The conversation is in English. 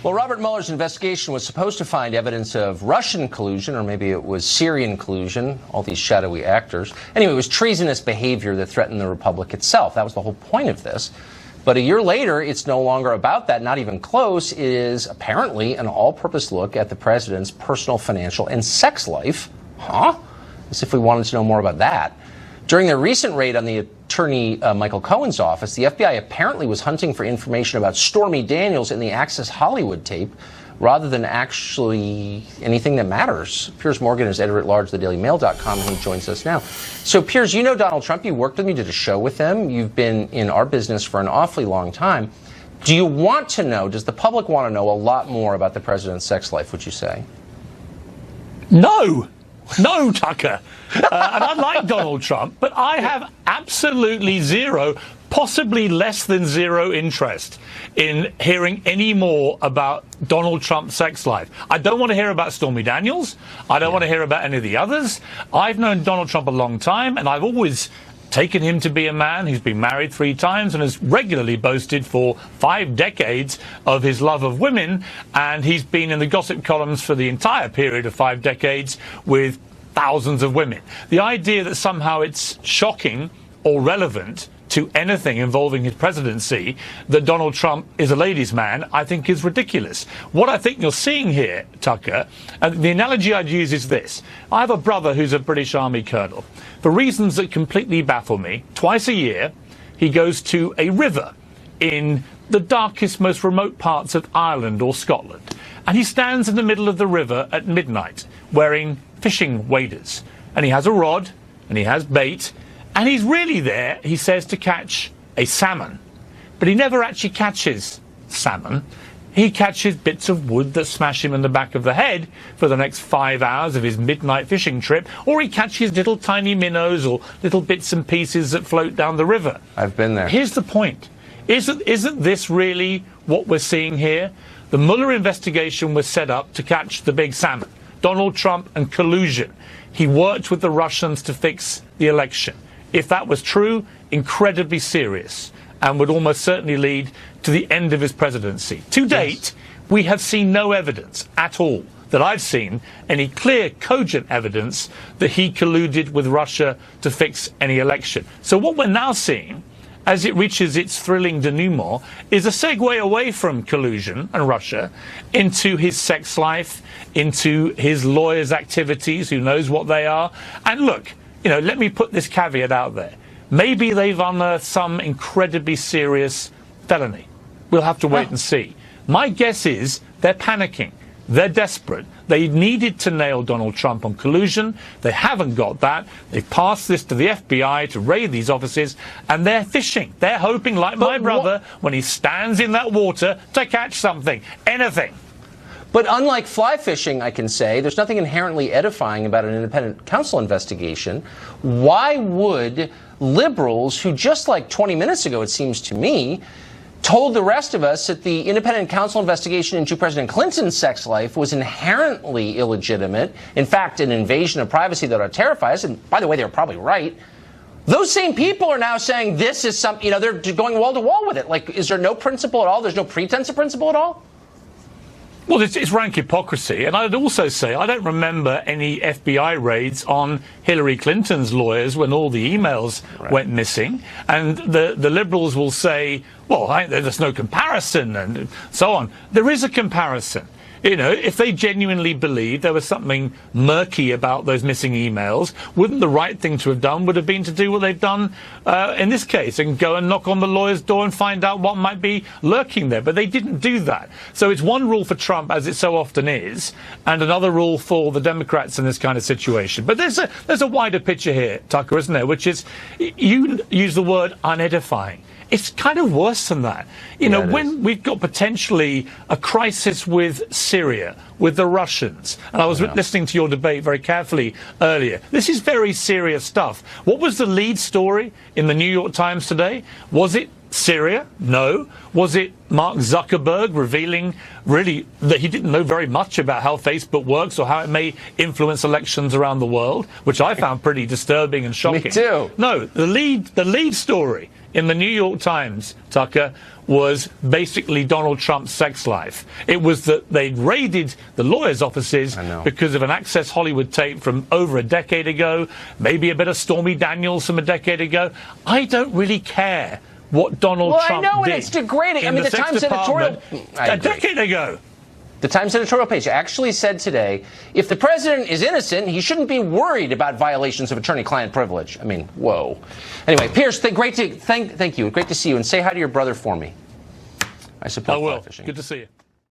Well, Robert Mueller's investigation was supposed to find evidence of Russian collusion, or maybe it was Syrian collusion, all these shadowy actors. Anyway, it was treasonous behavior that threatened the republic itself. That was the whole point of this. But a year later, it's no longer about that, not even close. It is apparently an all-purpose look at the president's personal, financial, and sex life. Huh? As if we wanted to know more about that. During their recent raid on the attorney Michael Cohen's office, the FBI apparently was hunting for information about Stormy Daniels in the Access Hollywood tape, rather than actually anything that matters. Piers Morgan is editor-at-large of thedailymail.com, and he joins us now. So, Piers, you know Donald Trump. You worked with me, did a show with him. You've been in our business for an awfully long time. Do you want to know, does the public want to know a lot more about the president's sex life, would you say? No, Tucker. And I like Donald Trump, but I have absolutely zero, possibly less than zero interest in hearing any more about Donald Trump's sex life. I don't want to hear about Stormy Daniels. I don't want to hear about any of the others. I've known Donald Trump a long time, and I've always taken him to be a man who's been married 3 times and has regularly boasted for 5 decades of his love of women, and he's been in the gossip columns for the entire period of 5 decades with thousands of women. The idea that somehow it's shocking or relevant to anything involving his presidency that Donald Trump is a ladies' man, I think is ridiculous. What I think you're seeing here, Tucker, and the analogy I'd use is this. I have a brother who's a British Army colonel. For reasons that completely baffle me, twice a year he goes to a river in the darkest, most remote parts of Ireland or Scotland, and he stands in the middle of the river at midnight wearing fishing waders, and he has a rod and he has bait, and he's really there, he says, to catch a salmon. But he never actually catches salmon. He catches bits of wood that smash him in the back of the head for the next 5 hours of his midnight fishing trip, or he catches little tiny minnows or little bits and pieces that float down the river. I've been there. Here's the point. Isn't this really what we're seeing here? The Mueller investigation was set up to catch the big salmon, Donald Trump and collusion. He worked with the Russians to fix the election. If that was true, incredibly serious, and would almost certainly lead to the end of his presidency. To date, we have seen no evidence at all that I've seen, any clear, cogent evidence that he colluded with Russia to fix any election. So what we're now seeing, as it reaches its thrilling denouement, is a segue away from collusion and Russia into his sex life, into his lawyers' activities, who knows what they are. And look, let me put this caveat out there. Maybe they've unearthed some incredibly serious felony. We'll have to wait and see. My guess is they're panicking. They're desperate. They needed to nail Donald Trump on collusion. They haven't got that. They've passed this to the FBI to raid these offices, and they're fishing. They're hoping, like my brother, when he stands in that water, to catch something, anything. But unlike fly fishing, I can say, there's nothing inherently edifying about an independent counsel investigation. Why would liberals, who just like 20 minutes ago, it seems to me, told the rest of us that the independent counsel investigation into President Clinton's sex life was inherently illegitimate, in fact, an invasion of privacy that ought to terrify us, and by the way, they were probably right. Those same people are now saying this is something, they're going wall to wall with it. Like, is there no principle at all? There's no pretense of principle at all? Well, it's rank hypocrisy. And I'd also say I don't remember any FBI raids on Hillary Clinton's lawyers when all the emails went missing. And the Liberals will say, well, there's no comparison and so on. There is a comparison. If they genuinely believed there was something murky about those missing emails, wouldn't the right thing to have done would have been to do what they've done in this case and go and knock on the lawyer's door and find out what might be lurking there? But they didn't do that. So it's one rule for Trump, as it so often is, and another rule for the Democrats in this kind of situation. But there's a wider picture here, Tucker, isn't there, which is, you use the word unedifying. It's kind of worse than that. When we've got potentially a crisis with Syria, with the Russians, and I was listening to your debate very carefully earlier. This is very serious stuff. What was the lead story in the New York Times today? Was it Syria? No. Was it Mark Zuckerberg revealing really that he didn't know very much about how Facebook works or how it may influence elections around the world, which I found pretty disturbing and shocking. Me too. No, the lead story in the New York Times, Tucker, was basically Donald Trump's sex life. It was that they'd raided the lawyers' offices because of an Access Hollywood tape from over a decade ago, maybe a bit of Stormy Daniels from a decade ago. I don't really care what Donald Trump did. Well, I know, and it's degrading. I mean, the Times editorial a decade ago. The Times editorial page actually said today, if the president is innocent, he shouldn't be worried about violations of attorney-client privilege. I mean, whoa. Anyway, Piers, thank you. Great to see you. And say hi to your brother for me. I support fly fishing. Good to see you.